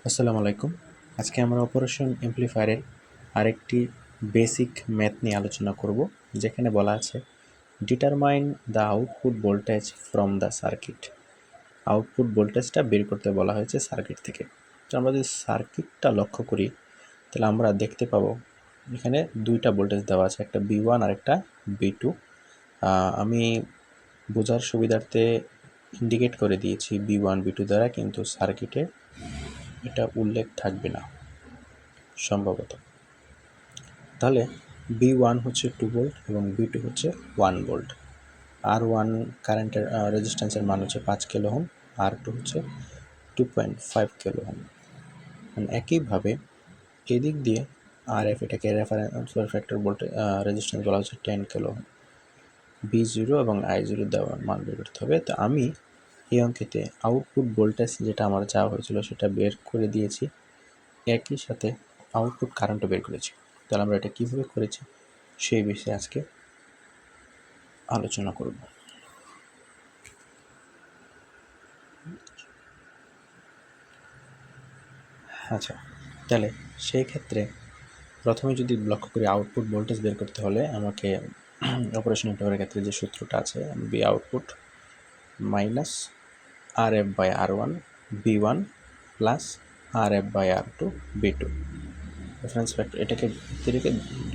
আসসালামু আলাইকুম। আজকে আমরা অপারেশন এমপ্লিফায়ারের আরেকটি বেসিক ম্যাথ নিয়ে আলোচনা করব, যেখানে বলা আছে determine the output voltage from the circuit. Output ভোল্টেজটা বের করতে বলা হয়েছে সার্কিট থেকে। তো আমরা যদি সার্কিটটা লক্ষ্য করি তাহলে আমরা দেখতে পাবো এখানে দুইটা ভোল্টেজ দেওয়া আছে, একটা V1 আর একটা V2। আমি বোঝার সুবিধার্থে ইন্ডিকেট করে দিয়েছি V1 V2 দ্বারা, কিন্তু সার্কিটে এটা উল্লেখ থাকবে না সম্ভবত। তাহলে V1 হচ্ছে 2 ভোল্ট এবং V2 হচ্ছে 1 ভোল্ট। R1 কারেন্টের রেজিস্ট্যান্সের মান হচ্ছে 5 কিলো ওহম, R2 হচ্ছে 2.5 কিলো ওহম। একইভাবে এদিক দিয়ে RF, এটাকে রেফারেন্স ফ্যাক্টর ভোল্টেজ রেজিস্ট্যান্স বলা হচ্ছে 10 কিলো ওহম। V0 এবং I0 দেওয়ার মান বের করতে হবে। তো আমি এই অঙ্কেতে আউটপুট ভোল্টেজ যেটা আমার চাওয়া হয়েছিল সেটা বের করে দিয়েছি, একই সাথে আউটপুট কারেন্টও বের করেছি। তাহলে আমরা এটা কীভাবে করেছি সেই বিষয়ে আজকে আলোচনা করব। আচ্ছা, তাহলে সেই ক্ষেত্রে প্রথমে যদি লক্ষ্য করি আউটপুট ভোল্টেজ বের করতে হলে আমাকে অপারেশন এমপ্লিফায়ারের ক্ষেত্রে যে সূত্রটা আছে, V output minus RF by R1 V1 plus RF by R2 V2। Reference factor এটাকে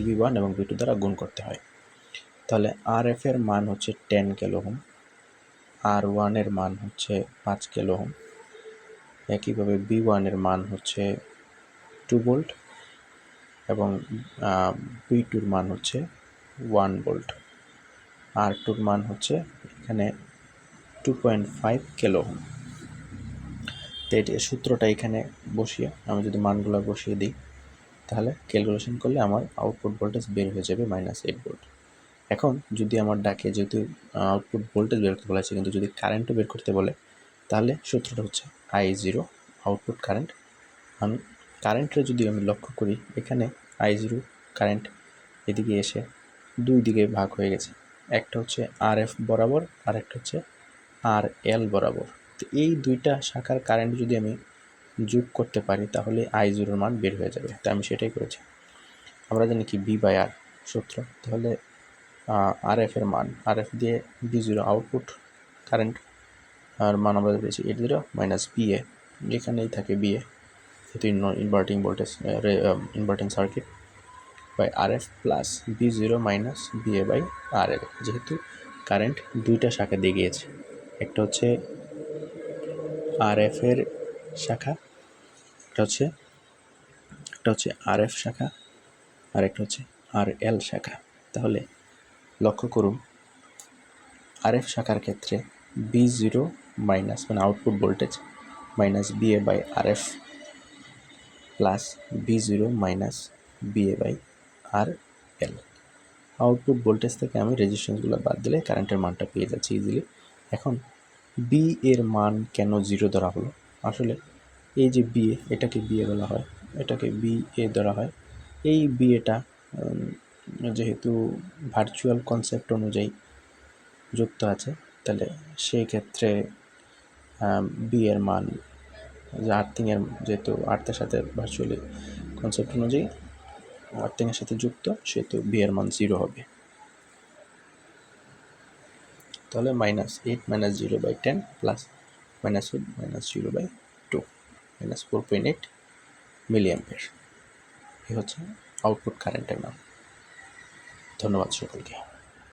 V1 এবং V2 দ্বারা গুণ করতে হয়। তাহলে RF এর মান হচ্ছে 10 কিলো ওহম, R1 এর মান হচ্ছে 5 কিলো ওহম, একইভাবে V1 এর মান হচ্ছে 2 ভোল্ট এবং V2 এর মান হচ্ছে 1 ভোল্ট, R2 এর মান হচ্ছে এখানে 2.5 কিলো ওহম। তো এটি সূত্রটা এখানে বসিয়ে আমি যদি মানগুলো বসিয়ে দিই তাহলে ক্যালকুলেশন করলে আমার আউটপুট ভোল্টেজ বের হয়ে যাবে -8 ভোল্ট। এখন যদি আমার ডাকে যেহেতু আউটপুট ভোল্টেজ বের করতে বলা আছে, কিন্তু যদি কারেন্টও বের করতে বলে তাহলে সূত্রটা হচ্ছে I0 আউটপুট কারেন্ট। আমি কারেন্টটা যদি আমি লক্ষ্য করি, এখানে I0 কারেন্ট এদিকে এসে দুই দিকে ভাগ হয়ে গেছে, একটা হচ্ছে RF বরাবর আর একটা হচ্ছে RL বরাবর। তো এই দুইটা শাখার কারেন্ট যদি আমি যোগ করতে পারি তাহলে I0 মান বের হয়ে যাবে। তো আমি সেটাই করেছি। আমরা জানি কি V/R সূত্র, তাহলে RF এর মান, RF দিয়ে V0 আউটপুট কারেন্ট আর মান আমরা পেয়েছি 80 মাইনাস BA, যেখানেই থাকে BA যেহেতু inverting voltage inverting circuit, by RF plus V0 minus BA by RL, যেহেতু কারেন্ট দুইটা শাখা দিয়ে গিয়েছে, একটা হচ্ছে RF এর শাখা, একটা হচ্ছে RF শাখা আর একটা হচ্ছে RL শাখা। তাহলে লক্ষ্য করুন RF শাখার ক্ষেত্রে V0 মাইনাস মানে output voltage minus BA by RF plus V0 minus BA by RL। Output voltage থেকে আমি রেজিস্ট্যান্সগুলো বাদ দিলে কারেন্টের মানটা পেয়ে যাচ্ছি ইজিলি। এখন বি এর মান কেন 0 ধরা হলো? আসলে এই যে BA, এটাকে BA বলা হয়, এটাকে BA ধরা হয়। এই BAটা যেহেতু ভার্চুয়াল কনসেপ্ট অনুযায়ী যুক্ত আছে, তাহলে সেই ক্ষেত্রে বি এর মান যে আর্থিংয়ের, যেহেতু আর্থের সাথে ভার্চুয়ালি কনসেপ্ট অনুযায়ী আর্থিংয়ের সাথে যুক্ত, সেহেতু বি এর মান 0 হবে। তাহলে -8 minus 0/10 plus -8 minus 0/2 minus 4.8 milliampere. এই হচ্ছে আউটপুট কারেন্টের মান। ধন্যবাদ সকলকে।